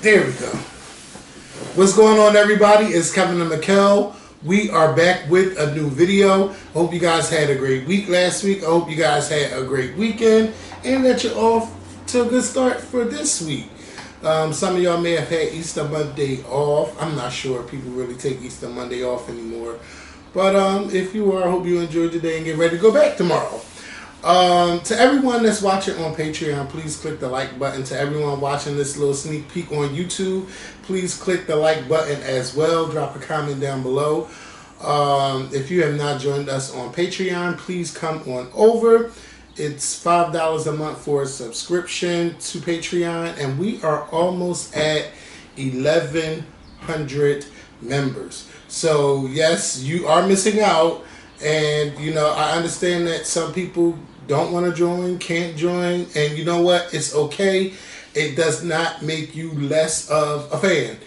There we go. What's going on, everybody? It's Kevin and Mikkel. We are back with a new video. Hope you guys had a great week last week. I hope you guys had a great weekend and that you're off to a good start for this week. Some of y'all may have had Easter Monday off. I'm not sure if people really take Easter Monday off anymore. But if you are, I hope you enjoyed your day and get ready to go back tomorrow. To everyone that's watching on Patreon, please click the like button. To everyone watching this little sneak peek on YouTube, please click the like button as well. Drop a comment down below. If you have not joined us on Patreon, please come on over. It's $5 a month for a subscription to Patreon, and we are almost at 1,100 members. So yes, you are missing out. And, you know, I understand that some people don't want to join, can't join. And you know what? It's okay. It does not make you less of a fan.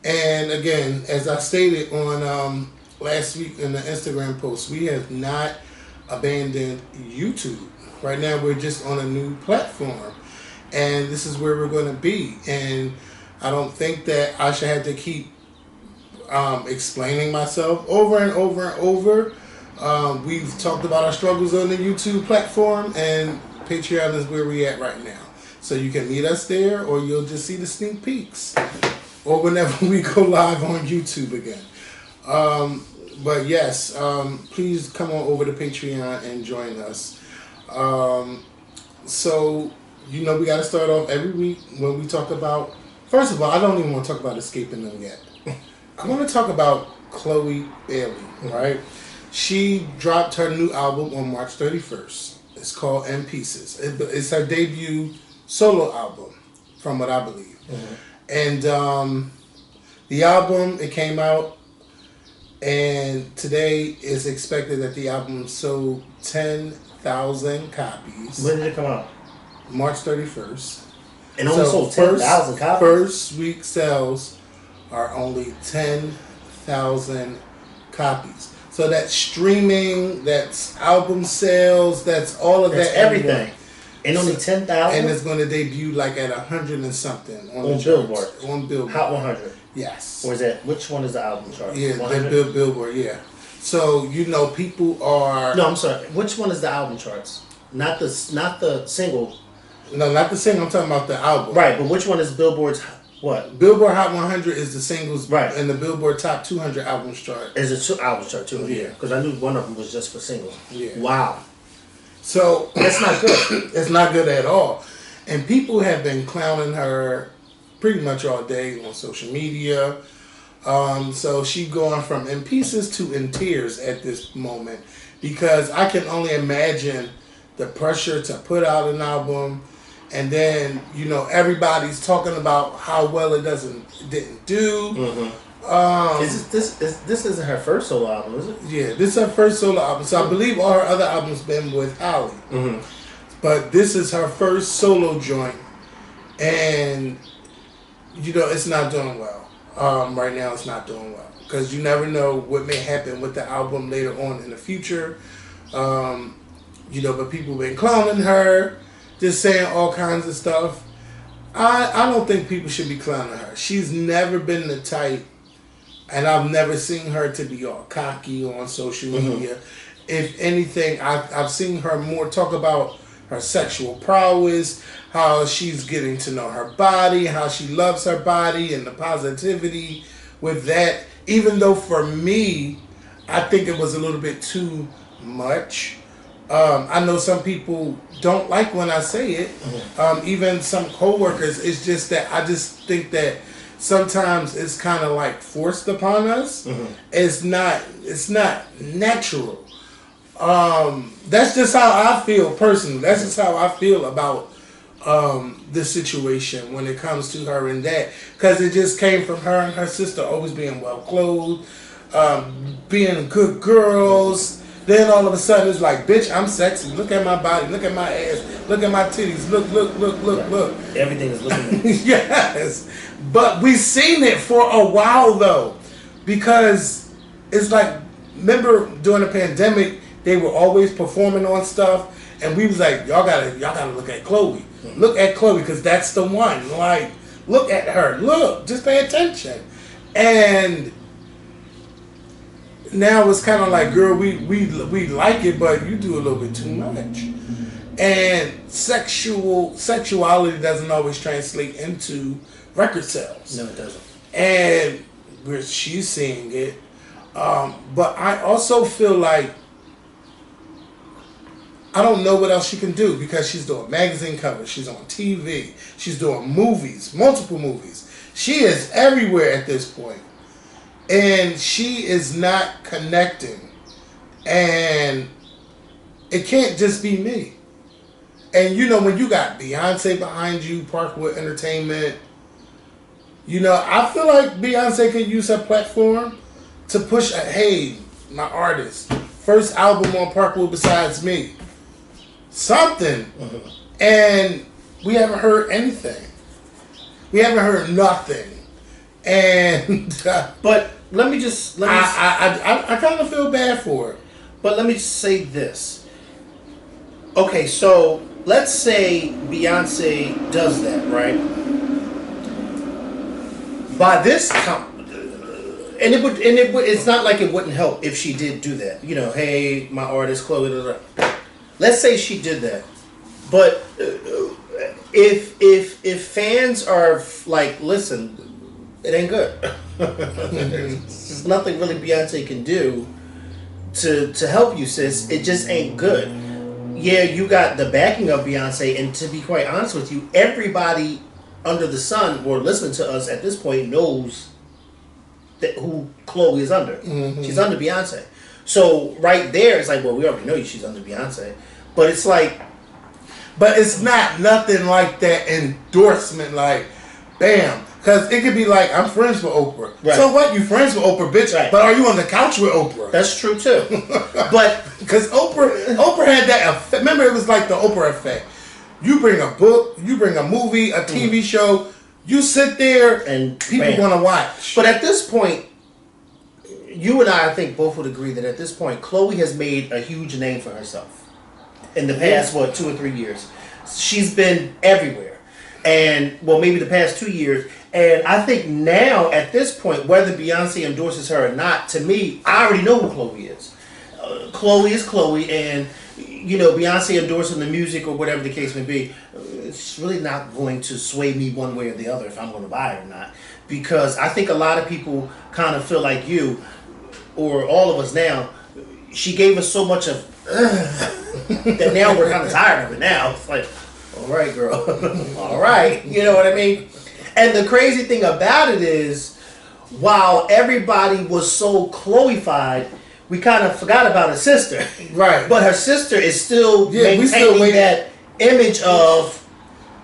And again, as I stated on last week in the Instagram post, we have not abandoned YouTube. Right now, we're just on a new platform. And this is where we're going to be. And I don't think that I should have to keep explaining myself over and over and over. We've talked about our struggles on the YouTube platform, and Patreon is where we're at right now. So you can meet us there, or you'll just see the sneak peeks, or whenever we go live on YouTube again. But yes, please come on over to Patreon and join us. So, you know, we got to start off every week when we talk about, first of all, I don't even want to talk about escaping them yet. I want to talk about Chloe Bailey, right? She dropped her new album on March 31st. It's called In Pieces. It's her debut solo album, from what I believe. Mm-hmm. And the album, it came out, and today is expected that the album sold 10,000 copies. When did it come out? March 31st. And only sold 10,000 copies? First week sales are only 10,000 copies. So that's streaming, that's album sales, that's all of that. Everything. And only 10,000? And it's going to debut like at 100 and something on Billboard. On Billboard. Hot 100. Yes. Or is that, which one is the album chart? Yeah, the Billboard, yeah. So, you know, people are... No, I'm sorry. Which one is the album charts? Not the single. No, not the single. I'm talking about the album. Right, but which one is Billboard's... What? Billboard Hot 100 is the singles, right? And the Billboard Top 200 albums chart is a two albums chart too. Yeah, because I knew one of them was just for singles. Yeah. Wow. So that's not good. It's not good at all. And people have been clowning her pretty much all day on social media. So she going from In Pieces to In Tears at this moment, because I can only imagine the pressure to put out an album. And then, you know, everybody's talking about how well it didn't do. Mm-hmm. This isn't her first solo album, is it? Yeah, this is her first solo album. So I believe all her other albums been with Halle. Mm-hmm. But this is her first solo joint. And, you know, it's not doing well. Right now it's not doing well. Because you never know what may happen with the album later on in the future. You know, but people been clowning her. Just saying all kinds of stuff. I don't think people should be clowning her. She's never been the type, and I've never seen her to be all cocky on social media. If anything, I've seen her more talk about her sexual prowess, how she's getting to know her body, how she loves her body, and the positivity with that. Even though for me, I think it was a little bit too much. I know some people don't like when I say it. Even some coworkers. It's just that I just think that sometimes it's kind of like forced upon us. It's not natural. That's just how I feel personally. That's just how I feel about this situation when it comes to her and that, because it just came from her and her sister always being well clothed, being good girls. Then all of a sudden it's like, bitch, I'm sexy. Look at my body. Look at my ass. Look at my titties. Look. Everything is looking at Yes. But we've seen it for a while, though. Because it's like, remember during the pandemic, they were always performing on stuff. And we was like, y'all gotta look at Chloe. Look at Chloe, because that's the one. Like, Look at her. Look, just pay attention. And now it's kind of like, girl, we like it, but you do a little bit too much. And sexuality doesn't always translate into record sales. No, it doesn't. And where she's seeing it. But I also feel like I don't know what else she can do because she's doing magazine covers, she's on TV, she's doing movies, multiple movies. She is everywhere at this point. And she is not connecting. And it can't just be me. And you know, when you got Beyonce behind you, Parkwood Entertainment, you know, I feel like Beyonce could use her platform to push hey, my artist, first album on Parkwood besides me. Something. Mm-hmm. And we haven't heard anything. We haven't heard nothing. And but I kind of feel bad for it. But let me just say this. Okay, so let's say Beyonce does that, right? By this time, it's not like it wouldn't help if she did do that. You know, hey, my artist Chloe. Blah, blah. Let's say she did that, but if fans are like, listen, it ain't good. There's nothing really Beyonce can do to help you, sis. It just ain't good. Yeah, you got the backing of Beyonce, and to be quite honest with you, everybody under the sun or listening to us at this point knows that who Chloe is under. Mm-hmm. She's under Beyonce. So right there, it's like, well, we already know she's under Beyonce, but it's like, but it's not nothing like that endorsement, like, bam. Because it could be like, I'm friends with Oprah. Right. So what? You friends with Oprah, bitch? Right. But are you on the couch with Oprah? That's true too. But because Oprah had that effect. Remember, it was like the Oprah effect. You bring a book, you bring a movie, a TV show, you sit there and people want to watch. But at this point, you and I think both would agree that at this point, Chloe has made a huge name for herself in the past, 2 or 3 years. She's been everywhere. And, well, maybe the past 2 years. And I think now, at this point, whether Beyonce endorses her or not, to me, I already know who Chloe is. Chloe is Chloe, and, you know, Beyonce endorsing the music or whatever the case may be, it's really not going to sway me one way or the other if I'm going to buy it or not. Because I think a lot of people kind of feel like you, or all of us now, she gave us so much of that now we're kind of tired of it now. It's like, all right, girl. All right. You know what I mean? And the crazy thing about it is, while everybody was so Chloe-fied, we kind of forgot about her sister. Right. But her sister is still maintaining that image of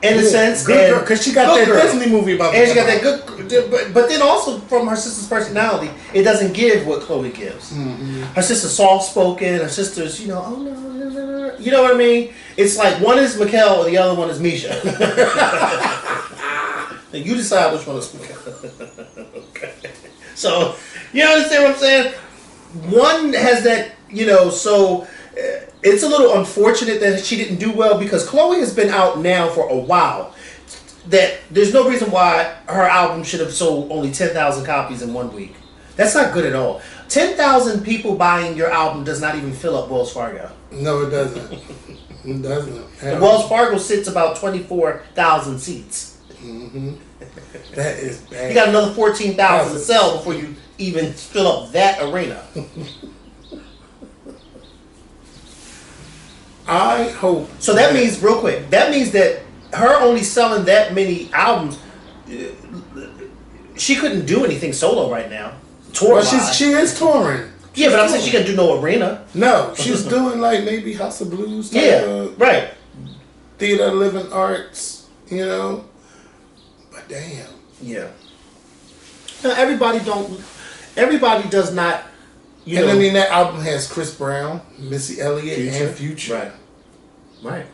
innocence. Because she got that Disney movie about and she got that good. But then also from her sister's personality, it doesn't give what Chloe gives. Mm-hmm. Her sister's soft-spoken. Her sister's, you know, oh no. You know what I mean? It's like one is Mikkel and the other one is Misha. And you decide which one is Mikkel. Okay. So, you understand what I'm saying? One has that, you know, so it's a little unfortunate that she didn't do well because Chloe has been out now for a while. That there's no reason why her album should have sold only 10,000 copies in 1 week. That's not good at all. 10,000 people buying your album does not even fill up Wells Fargo. No, it doesn't. It doesn't. And Wells Fargo sits about 24,000 seats. Mm-hmm. That is bad. You got another 14,000 to sell before you even fill up that arena. I hope. So that means, real quick, that means that her only selling that many albums, she couldn't do anything solo right now. Well, she is touring. Yeah, but I'm saying she can do no arena. No, she's doing like maybe House of Blues. Right. Theater, living arts, you know. But damn. Yeah. Now everybody does not. I mean, that album has Chris Brown, Missy Elliott, and Future. Right. Right.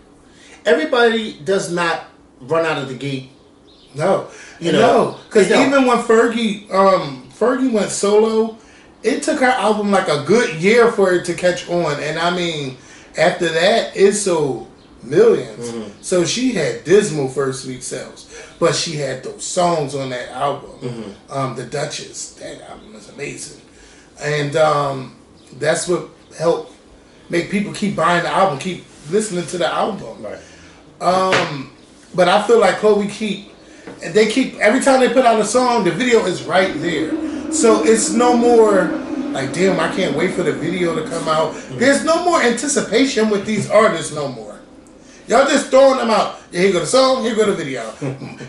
Everybody does not run out of the gate. No. Because even when Fergie went solo, it took her album like a good year for it to catch on. And I mean, after that, it sold millions. So she had dismal first week sales, but she had those songs on that album. The Duchess, that album is amazing, and that's what helped make people keep buying the album, keep listening to the album. Right. But I feel like Chloe keep every time they put out a song, the video is right there. So it's no more like, damn, I can't wait for the video to come out. There's no more anticipation with these artists no more. Y'all just throwing them out. Yeah, here go the song, here go the video.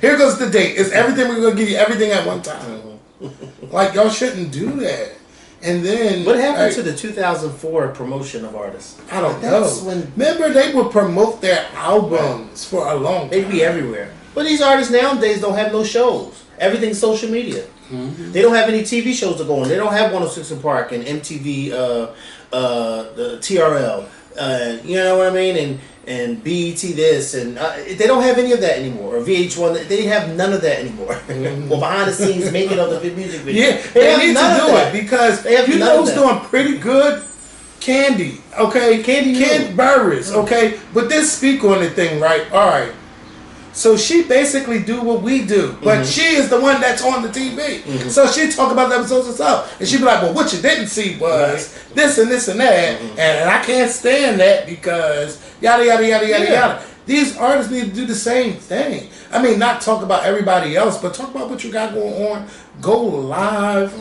Here goes the date. It's everything, we're gonna give you everything at one time. Like, y'all shouldn't do that. And then what happened to the 2004 promotion of artists? I don't know. Remember, they would promote their albums for a long time. They'd be everywhere. But these artists nowadays don't have no shows. Everything's social media. They don't have any TV shows to go on. They don't have 106 in Park and MTV, the TRL. You know what I mean? And BET this, and they don't have any of that anymore. Or VH1, they have none of that anymore. Well, behind the scenes making of the music video. Yeah, they need to do it because you know who's doing pretty good? Candy, okay? Candy Burris, okay? But this speak on the thing, right? All right. So she basically do what we do, but she is the one that's on the TV. So she talk about the episodes herself, and she be like, "Well, what you didn't see was this and this and that, and I can't stand that because yada yada yada yada yada." These artists need to do the same thing. I mean, not talk about everybody else, but talk about what you got going on. Go live,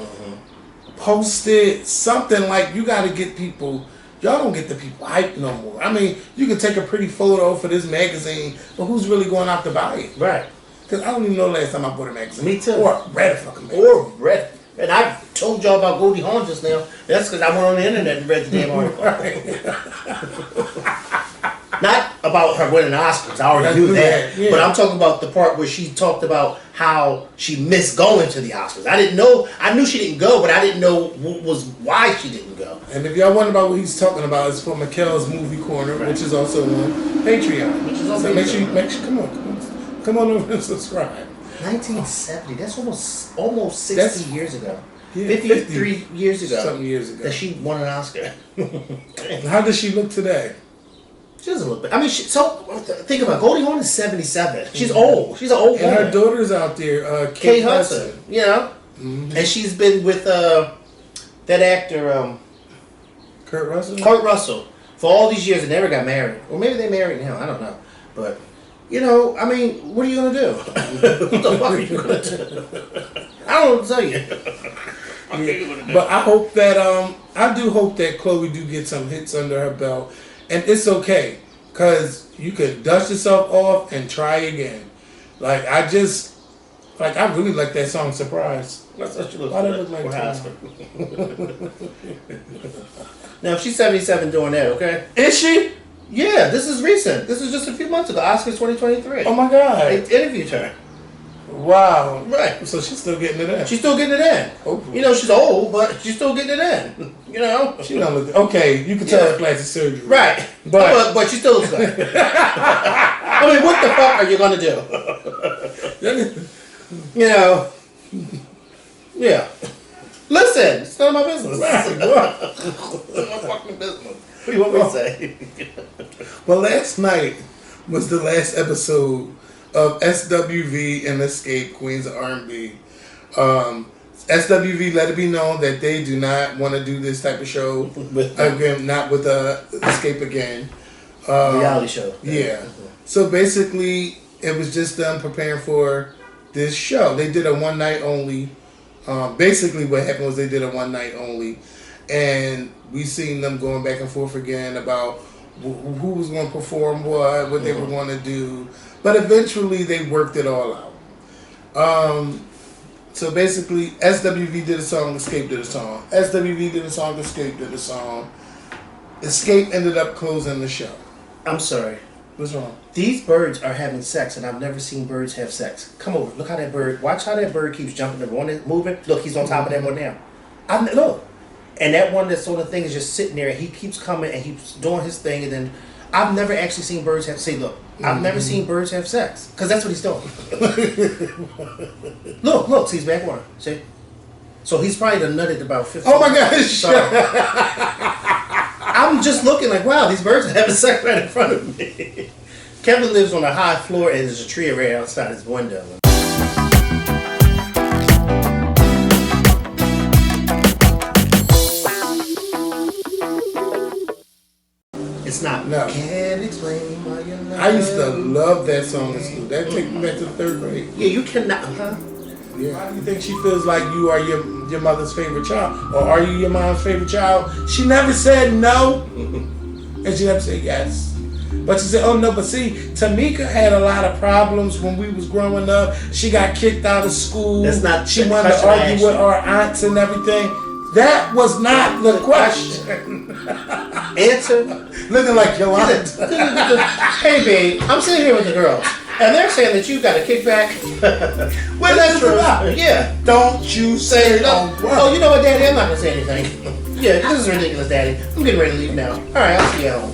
post it, something like you got to get people. Y'all don't get the people hyped no more. I mean, you can take a pretty photo for this magazine, but who's really going out to buy it? Right. Because I don't even know the last time I bought a magazine. Me too. Or read a fucking magazine. Or read. And I told y'all about Goldie Hawn just now. That's because I went on the internet and read the damn article. Not about her winning the Oscars. I already knew that. Yeah. But I'm talking about the part where she talked about how she missed going to the Oscars. I didn't know. I knew she didn't go, but I didn't know why she didn't go. And if y'all wonder about what he's talking about, it's for Mikkel's Movie Corner, which is also on Patreon. Which is also make sure come on over and subscribe. 1970. That's almost 60 years ago. Yeah, 53 years ago. Something years ago. That she won an Oscar. How does she look today? She doesn't look bad. I mean, think about it. Goldie Hawn is 77. She's old. She's an old woman. And her daughter's out there, Kate Hudson. You know? And she's been with that actor, Kurt Russell? Kurt Russell. For all these years and never got married. Or maybe they married now. I don't know. But, you know, I mean, what are you going to do? What the fuck are you going to do? I don't know what to tell you. But I hope that, I do hope that Chloe do get some hits under her belt. And it's okay, because you could dust yourself off and try again. Like, I really like that song, Surprise. That's what she looks Why like. does it look like Now, she's 77 doing that, okay? Is she? Yeah, this is recent. This is just a few months ago. Oscars 2023. Oh, my God. They interviewed her. Wow. Right. So she's still getting it in. She's still getting it in. Hopefully. You know, she's old, but she's still getting it in. You know? She don't look... Okay, you can tell her plastic surgery. Right. But she still looks good. I mean, what the fuck are you going to do? You know? Yeah. Listen, it's none of my business. It's none of my fucking business. What do you want me to say? Well, last night was the last episode of SWV and XSCAPE, Queens of R&B. SWV let it be known that they do not want to do this type of show again, not with XSCAPE again. Reality show. Yeah. So basically, it was just them preparing for this show. They did a one night only. Basically, what happened was they did a one night only, and we seen them going back and forth again about who was going to perform what they were going to do. But eventually, they worked it all out. So basically, SWV did a song, XSCAPE did a song. SWV did a song, XSCAPE did a song. XSCAPE ended up closing the show. I'm sorry. What's wrong? These birds are having sex, and I've never seen birds have sex. Come over. Look how that bird... Watch how that bird keeps jumping. The one that's moving. Look, he's on top of that one now. Look. And that one that's on the thing is just sitting there, and he keeps coming, and he's doing his thing, and then... I've never actually seen birds have... Say, look. I've never seen birds have sex. Because that's what he's doing. Look. See, he's back on her. See? So he's probably done nutted about 50. Oh, my gosh. I'm just looking like, wow, these birds are having sex right in front of me. Kevin lives on a high floor and there's a tree right outside his window. It's not. No. Can't explain why you're not. I used to love that song in school. That take me back to the 3rd grade. Yeah, you cannot. Huh? Yeah. Why do you think she feels like you are your mother's favorite child? Or are you your mom's favorite child? She never said no. And she never said yes. But she said, oh no, but see, Tamika had a lot of problems when we was growing up. She got kicked out of school. That's not. She wanted to argue with our aunts and everything. That was not the question. Answer. Looking like Yolanda. Hey babe, I'm sitting here with the girls. And they're saying that you got a kickback. Well, that's true. Yeah. Don't you say no. Oh, you know what, Daddy? I'm not gonna say anything. Yeah, this is ridiculous, Daddy. I'm getting ready to leave now. All right, I'll see you at home.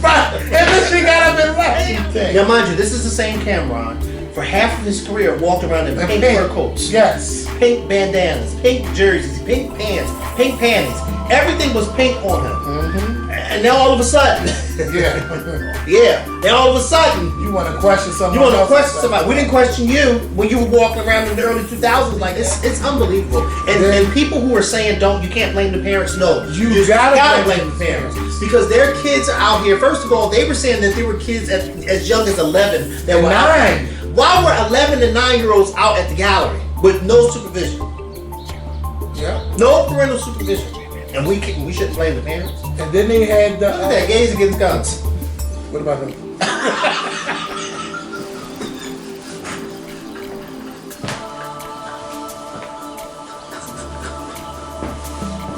Right. And then she got up and left. Now, mind you, this is the same Cameron. For half of his career, walked around in pink fur coats. Yes. Pink bandanas, pink jerseys, pink pants, pink panties. Everything was pink on him. Mm-hmm. And now all of a sudden, yeah. Now all of a sudden, you want to question somebody. You want to question somebody. We didn't question you when you were walking around in the early 2000s. Like it's unbelievable. And people who are saying you can't blame the parents. No, you gotta blame the parents because their kids are out here. First of all, they were saying that there were kids as young as 11 that were 9. Why were 11 and 9-year-olds out at the gallery with no supervision? Yeah. No parental supervision. And we shouldn't blame the parents. And then they had the gays against guns. What about them?